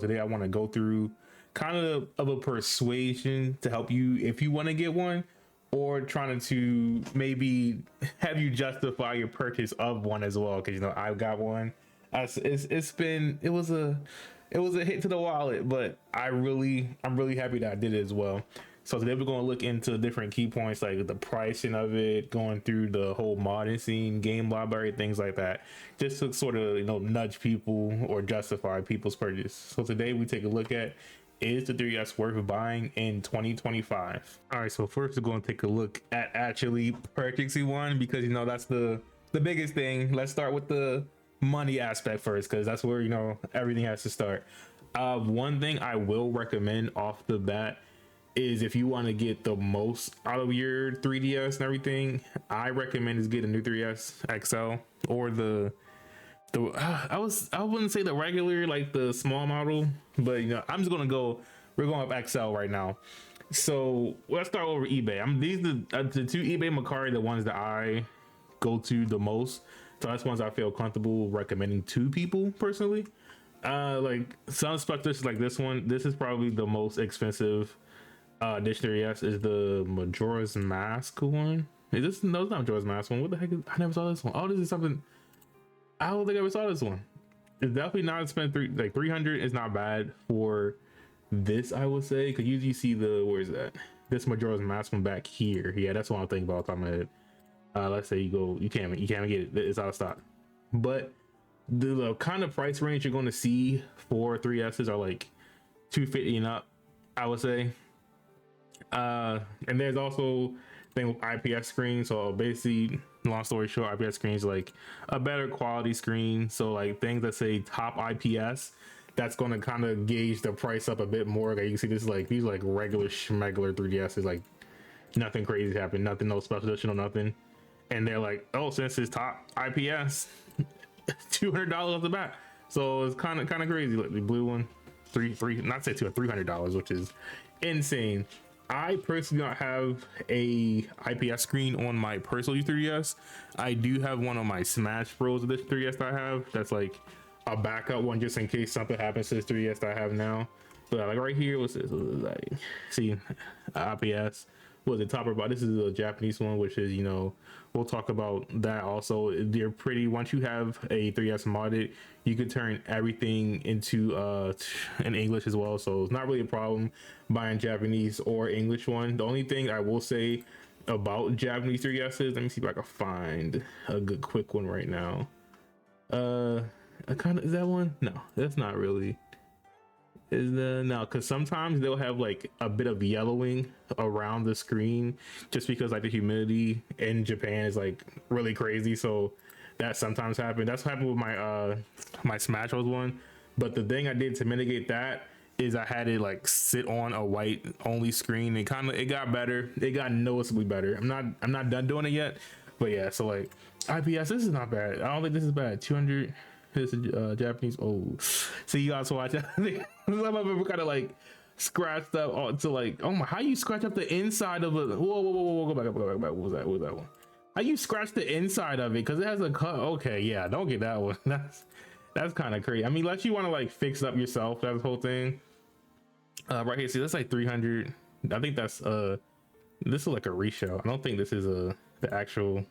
Today I want to go through kind of a persuasion to help you if you want to get one, or trying to maybe have you justify your purchase of one as well, because I've got one. It was a hit to the wallet, but I'm really happy that I did it as well. So today we're going to look into different key points like the pricing of it, going through the whole modding scene, game library, things like that, just to sort of nudge people or justify people's purchase. So today we take a look at, is the 3DS worth buying in 2025? All right, so first we're going to take a look at actually purchasing one, because that's the biggest thing. Let's start with the money aspect first, because that's where everything has to start. One thing I will recommend off the bat is, if you want to get the most out of your 3DS and everything, I recommend is get a new 3DS XL, or I wouldn't say the regular, like the small model, but I'm just gonna we're going up XL right now. So let's start over eBay. These the two eBay Macari, the ones that I go to the most. So that's ones I feel comfortable recommending to people personally. Like some specialists like this one. This is probably the most expensive dictionary. Yes, is the Majora's Mask one. Is this? No, it's not Majora's Mask one. What the heck? I never saw this one. Oh, this is something. I don't think I ever saw this one. It's definitely not expensive. Like 300 is not bad for this, I would say, because usually you see where is that? This Majora's Mask one back here. Yeah, that's what I'm thinking about. Top of my head. Let's say you can't get it. It's out of stock. But the kind of price range you're going to see for 3Ss are like 250 and up, I would say. And there's also thing with IPS screen. So basically, long story short, IPS screen is like a better quality screen. So like things that say top IPS, that's going to kind of gauge the price up a bit more. Like you can see this, like these like regular schmegular 3DSs, like nothing crazy happened, nothing, no special edition or nothing. And they're like, oh, since it's top IPS, $200 off the bat. So it's kind of crazy. Like the blue one, not say $300, which is insane. I personally don't have a IPS screen on my personal use 3DS. I do have one on my Smash Bros. Edition 3DS that I have. That's like a backup one just in case something happens to this 3DS that I have now. But like right here, what's this? Like, see, IPS. Was it top or bottom? This is a Japanese one, which is we'll talk about that also. They're pretty. Once you have a 3DS modded, you can turn everything into in English as well, so it's not really a problem buying Japanese or English one. The only thing I will say about Japanese 3DSs, let me see if I can find a good quick one right now. Is that one? No, that's not really. No, because sometimes they'll have like a bit of yellowing around the screen, just because like the humidity in Japan is like really crazy. So that sometimes happens. That's what happened with my my Smash Bros one. But the thing I did to mitigate that is I had it like sit on a white only screen. It got better. It got noticeably better. I'm not done doing it yet, but yeah. So like IPS, this is not bad. I don't think this is bad. 200. This is Japanese. Oh, so you guys watch that. Some of them kind of like scratched up to like, oh my, how you scratch up the inside of a whoa, go back. What was that one? How you scratch the inside of it? Because it has a cut. Okay, yeah, don't get that one. That's kind of crazy. I mean, unless you want to like fix it up yourself, that's the whole thing. Right here, see, that's like 300. I think that's this is like a reshow. I don't think this is the actual.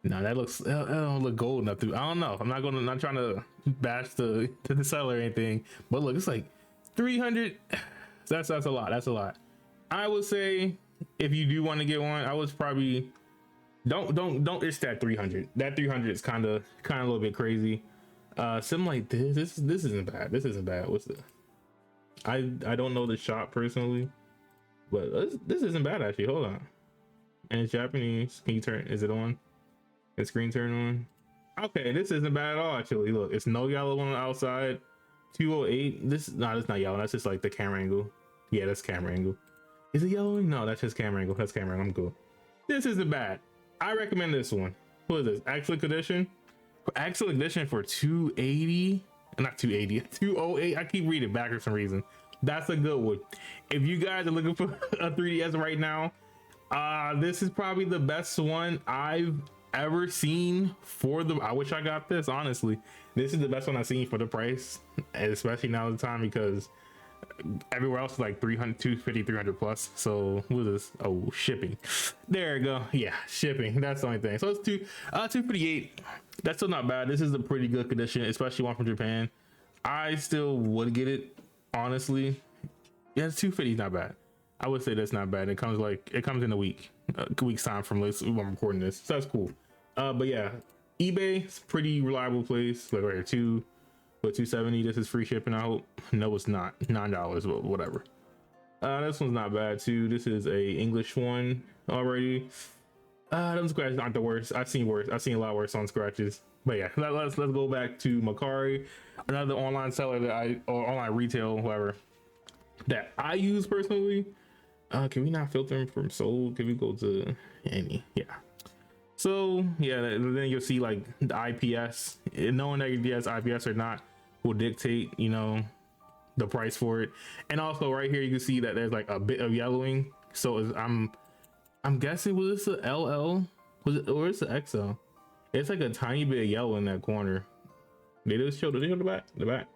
No, that don't look gold enough to. I don't know. I'm not trying to bash the seller or anything, but look, it's like 300. That's a lot. That's a lot. I would say if you do want to get one, I was probably don't itch that 300. That 300 is kind of a little bit crazy. Something like this. This isn't bad. This isn't bad. What's the? I don't know the shop personally, but this isn't bad actually. Hold on. And it's Japanese. Can you turn? Is it on? The screen turn on. Okay, this isn't bad at all actually. Look, it's no yellow on the outside. 208. That's not yellow. That's just like the camera angle. Yeah, that's camera angle. Is it yellowing? No, that's just camera angle. That's camera angle. I'm cool. This isn't bad. I recommend this one. What is this? Excellent condition. Excellent condition for 280. Not 280. 208. I keep reading back for some reason. That's a good one. If you guys are looking for a 3DS right now, this is probably the best one I've ever seen for the, I wish I got this, honestly. This is the best one I've seen for the price, and especially now the time, because everywhere else is like 300, 250, 300 plus. So what is this? Oh, shipping. There you go. Yeah, shipping. That's the only thing. So it's 258. That's still not bad. This is a pretty good condition, especially one from Japan. I still would get it, honestly. Yeah, it's 250 not bad. I would say that's not bad. It comes in a week's time from this when I'm recording this. So that's cool. But yeah, eBay is pretty reliable place. Like right here, 270. This is free shipping, I hope. No, it's not. $9, but whatever. This one's not bad too. This is a English one already. Them scratches aren't the worst. I've seen worse. I've seen a lot worse on scratches. But yeah, let's go back to Macari, another online seller or online retail, whoever, that I use personally. Can we not filter them from sold? Can we go to any? Yeah. So yeah, then you'll see like the IPS. Knowing that it has IPS or not will dictate, you know, the price for it. And also right here you can see that there's like a bit of yellowing. So I'm guessing, was this a LL? Was it, or it's an XL? It's like a tiny bit of yellow in that corner. They just show the back. The back.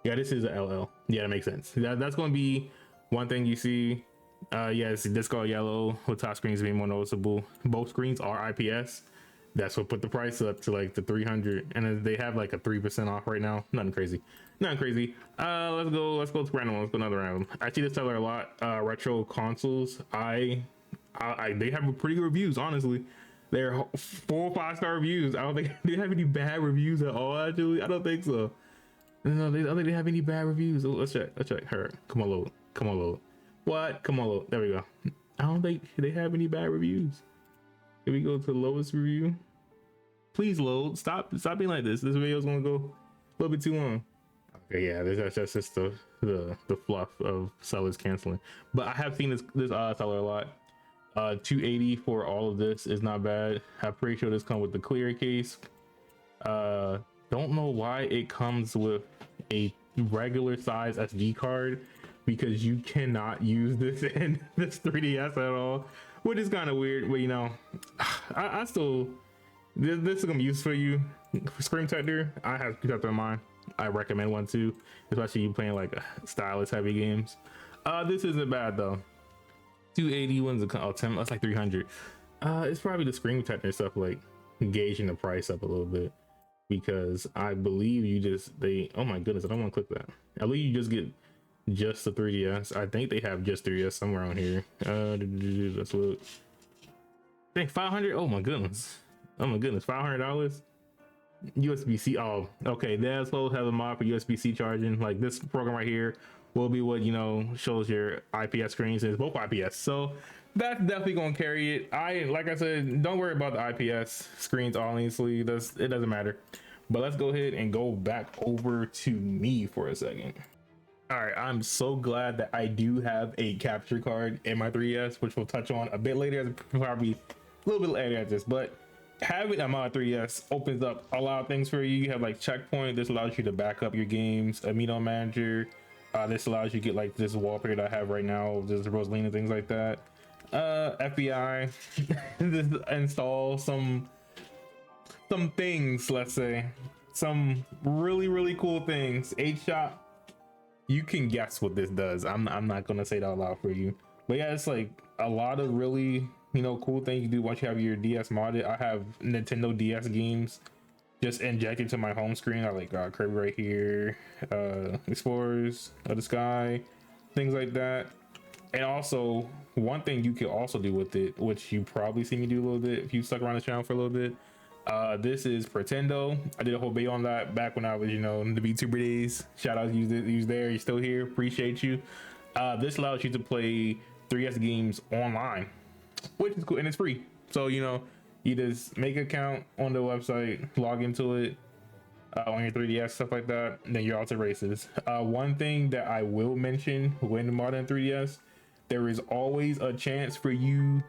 Yeah, this is a LL. Yeah, that makes sense. That's going to be one thing you see. Yeah, it's this called yellow with top screens being more noticeable. Both screens are IPS. That's what put the price up to like the 300, and then they have like a 3% off right now. Nothing crazy. Let's go to random. Let's go another random. I see this seller a lot. Retro consoles. They have pretty good reviews, honestly. They're 4 or 5 star reviews. I don't think they have any bad reviews at all. Actually, I don't think so. No, I don't think they have any bad reviews. Let's check. Her. Come on, load. What? Come on, load. There we go. I don't think they have any bad reviews. Can we go to the lowest review? Please load. Stop being like this. This video is gonna go a little bit too long. Okay, yeah, that's just the fluff of sellers canceling. But I have seen this seller a lot. 280 for all of this is not bad. I'm pretty sure this comes with the clear case. Don't know why it comes with a regular size SD card, because you cannot use this in this 3DS at all, which is kind of weird. But you know, I still, this is gonna be useful for you. Screen protector, I have kept that in mind. I recommend one too, especially you playing like stylus heavy games. This isn't bad though. 280 ones a 10, that's like 300. It's probably the screen protector stuff, like gauging the price up a little bit, because I believe oh my goodness, I don't want to click that. I believe you just get just the 3DS. I think they have just 3DS somewhere on here. Let's look. I think 500. Oh my goodness, $500. USB-C. Oh, okay. That's supposed to have a mod for USB-C charging. Like this program right here will be what, you know, shows your IPS screens. It's both IPS, so that's definitely gonna carry it. Like I said, don't worry about the IPS screens, honestly. It doesn't matter. But let's go ahead and go back over to me for a second. All right, I'm so glad that I do have a capture card in my 3DS, which we'll touch on a bit later, probably a little bit later at this. But having a mod 3DS opens up a lot of things for you. You have like checkpoint. This allows you to back up your games, amino manager. This allows you to get like this wallpaper that I have right now, just Rosalina, things like that. FBI, just install some things, let's say some really cool things. H-Shop, you can guess what this does. I'm not gonna say that out loud for you, but yeah, it's like a lot of really, you know, cool things you do once you have your DS modded. I have Nintendo DS games just injected to my home screen. I like Kirby right here, Explorers of the Sky, things like that. And also one thing you can also do with it, which you probably see me do a little bit if you stuck around the channel for a little bit, this is Pretendo. I did a whole video on that back when I was, you know, in the VTuber days. Shout out to you there. You're still here, appreciate you. This allows you to play 3DS games online, which is cool, and it's free. So, you know, you just make an account on the website, log into it on your 3DS, stuff like that, and then you're out to races. One thing that I will mention when modding 3DS, there is always a chance for you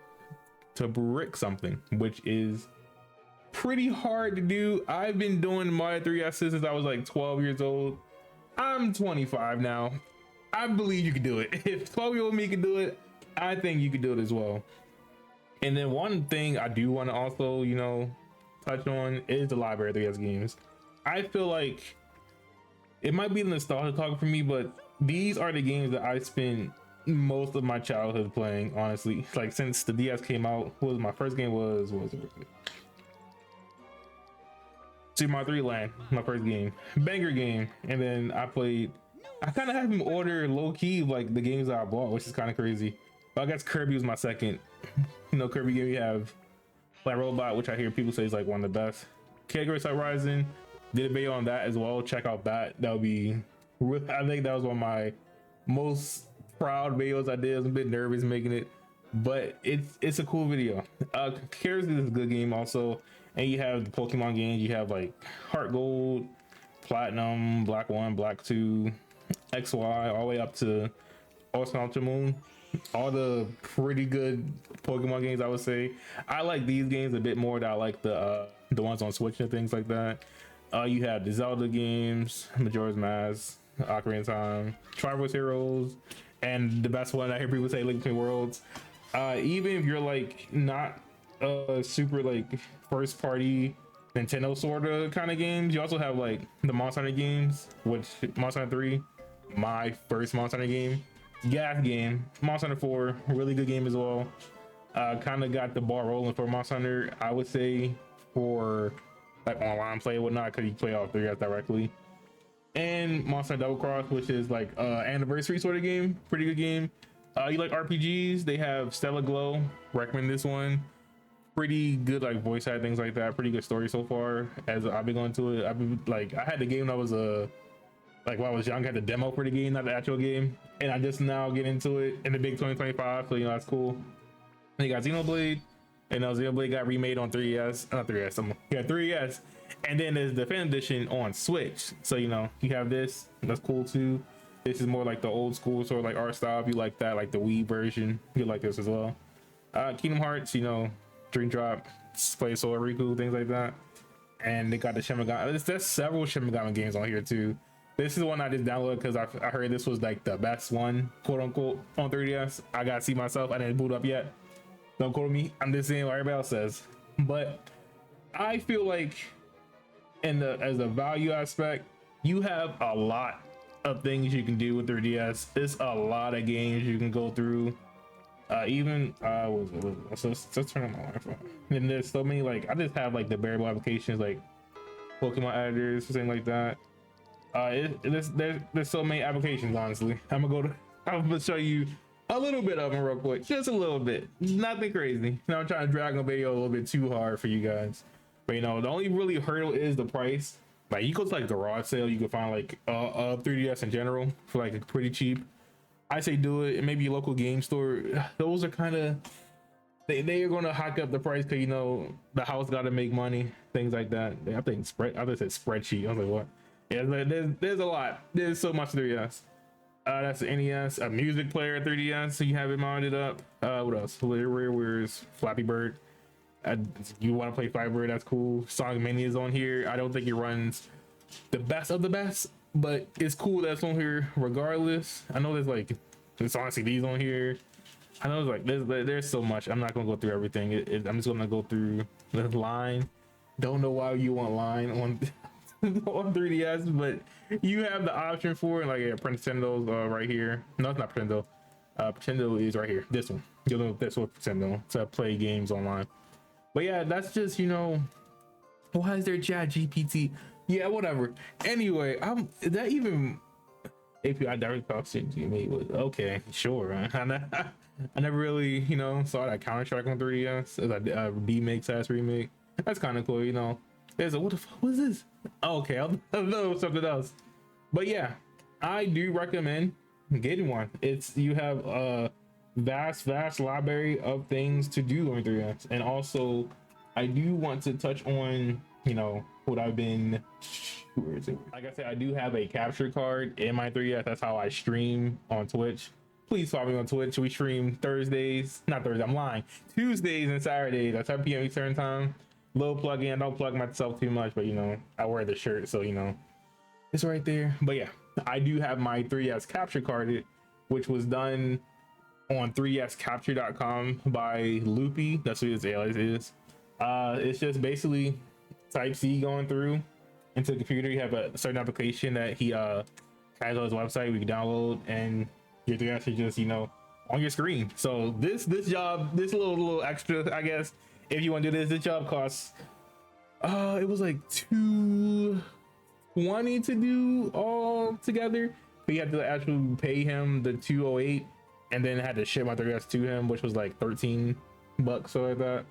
to brick something, which is pretty hard to do. I've been doing modded 3DS since I was like 12 years old. I'm 25 now. I believe you can do it. If 12-year-old me can do it, I think you can do it as well. And then one thing I do want to also, you know, touch on is the library of 3DS games. I feel like it might be the nostalgia talk for me, but these are the games that I spent most of my childhood playing, honestly. Like since the DS came out, what was my first game was, what was it? Super Mario 3 Land, my first game. Banger game. And then I kind of have him order low key like the games that I bought, which is kind of crazy. But I guess Kirby was my second. You know, Kirby game, you have Black Robot, which I hear people say is like one of the best. Kid Grace Horizon, did a video on that as well. Check out that. That would be, I think that was one of my most proud videos I did. I was a bit nervous making it, but it's a cool video. Cares is a good game also. And you have the Pokemon games. You have like Heart Gold, Platinum, Black 1, Black 2, XY, all the way up to Ultra Moon. All the pretty good Pokemon games, I would say. I like these games a bit more than I like the ones on Switch and things like that. You have the Zelda games, Majora's Mask, Ocarina of Time, Triforce Heroes, and the best one I hear people say, Link Between Worlds. Even if you're like not super like first party Nintendo sort of kind of games, you also have like the Monster Hunter games, which Monster Hunter 3, my first Monster Hunter game. Gas game. Monster Hunter 4, really good game as well. Kind of got the ball rolling for Monster Hunter, I would say, for like online play and whatnot, because you play all 3S directly. And Monster Hunter Double Cross, which is like anniversary sort of game, pretty good game. You like RPGs? They have Stellar Glow. Recommend this one. Pretty good like voice act, things like that. Pretty good story so far. As I've been going to it, I've been like, I had the game when I was like when I was young, I had the demo for the game, not the actual game, and I just now get into it in the big 2025. So you know that's cool. And you got Xenoblade, and Xenoblade got remade on 3DS, not 3DS. You got 3DS, and then there's the fan edition on Switch. So you know you have this. That's cool too. This is more like the old school sort of like art style. If you like that, like the Wii version, you like this as well. Kingdom Hearts, you know, Dream Drop, Play Soul Riku, things like that. And they got the Shin Megami. There's several Shin Megami games on here too. This is one I just downloaded because I heard this was like the best one, quote unquote, on 3DS. I gotta see myself. I didn't boot up yet. Don't quote me. I'm just saying what everybody else says. But I feel like as a value aspect, you have a lot of things you can do with 3DS. There's a lot of games you can go through. Even let's turn on my Wi-Fi. And there's so many, like I just have like the variable applications like Pokemon editors, something like that. There's so many applications, honestly. I'm gonna show you a little bit of them real quick, just a little bit, nothing crazy. Now I'm trying to drag a video a little bit too hard for you guys, but you know the only really hurdle is the price. Like you go to like garage sale, you can find like 3DS in general for like pretty cheap. I say do it, and maybe your local game store. Those are kind of they are gonna hike up the price because you know the house got to make money, things like that. I think I just said spreadsheet. I was like, what? Yeah, there's a lot. There's so much 3DS. That's the NES, a music player 3DS, so you have it mounted up. What else? Where's Flappy Bird? You want to play Flappy Bird? That's cool. Sonic Mania is on here. I don't think it runs the best of the best, but it's cool that's on here regardless. I know there's honestly these on here. I know there's so much. I'm not gonna go through everything. I'm just gonna go through the line. Don't know why you want line on on 3DS, but you have the option for it. Like Nintendo's right here. No, it's not Nintendo. Nintendo is right here. This one. You'll know this with Nintendo to play games online. But yeah, that's just, you know, why is there Chat GPT? Yeah, whatever. Anyway, that even API direct talking to me was okay, sure. I never really, you know, saw that Counter-Strike on 3DS as a remake / remake. That's kind of cool, you know. There's a what the fuck was this? Oh, okay, I'll know something else. But yeah, I do recommend getting one. You have a vast library of things to do on 3DS, and also I do want to touch on, you know, what I've been. Where is it? Like I said, I do have a capture card in my 3DS. That's how I stream on Twitch. Please follow me on Twitch. We stream Thursdays, not Thursdays. I'm lying. Tuesdays and Saturdays at 7 p.m. Eastern time. Little plug in. Don't plug myself too much, but you know, I wear the shirt, so you know, it's right there. But yeah, I do have my 3DS capture card, which was done on 3dscapture.com by Loopy. That's what his alias is. It's just basically Type C going through into the computer. You have a certain application that he has on his website we can download, and your 3S is just, you know, on your screen. So this job, this little extra, I guess, if you want to do this job costs it was like 220 to do all together, but you had to actually pay him the 208 and then had to ship my 3S to him, which was like 13 bucks or like that.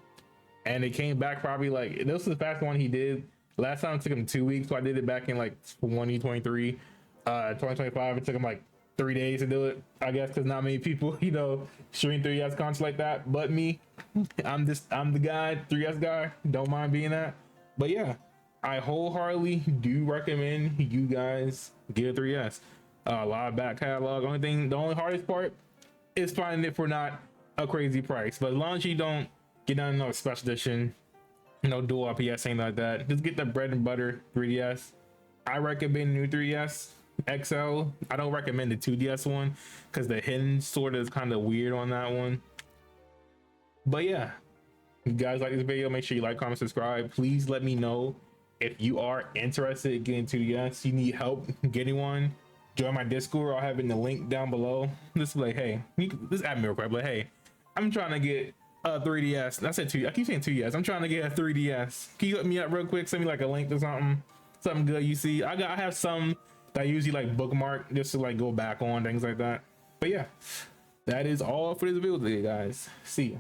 And it came back probably like, this was the fast one he did. Last time it took him 2 weeks, so I did it back in like 2023. 2025 it took him like 3 days to do it, I guess, because not many people, you know, stream 3S content like that but me. I'm the guy, 3S guy, don't mind being that. But yeah, I wholeheartedly do recommend you guys get a 3S. A lot of back catalog. The only hardest part is finding it for not a crazy price, but as long as you don't get on no special edition, no dual RPS, anything like that, just get the bread and butter 3DS. I recommend new 3S XL. I don't recommend the 2DS one because the hinge sort of is kind of weird on that one. But yeah, if you guys like this video, make sure you like, comment, subscribe. Please let me know if you are interested in getting 2DS, you need help getting one. Join my Discord. I'll have it in the link down below. Just like, hey, just add me real quick. Like, hey, I'm trying to get a 3DS. I said 2. I keep saying 2DS. I'm trying to get a 3DS. Can you hook me up real quick? Send me like a link or something good you see. I have some that I usually like bookmark just to like go back on, things like that. But yeah, that is all for this video today, guys. See ya.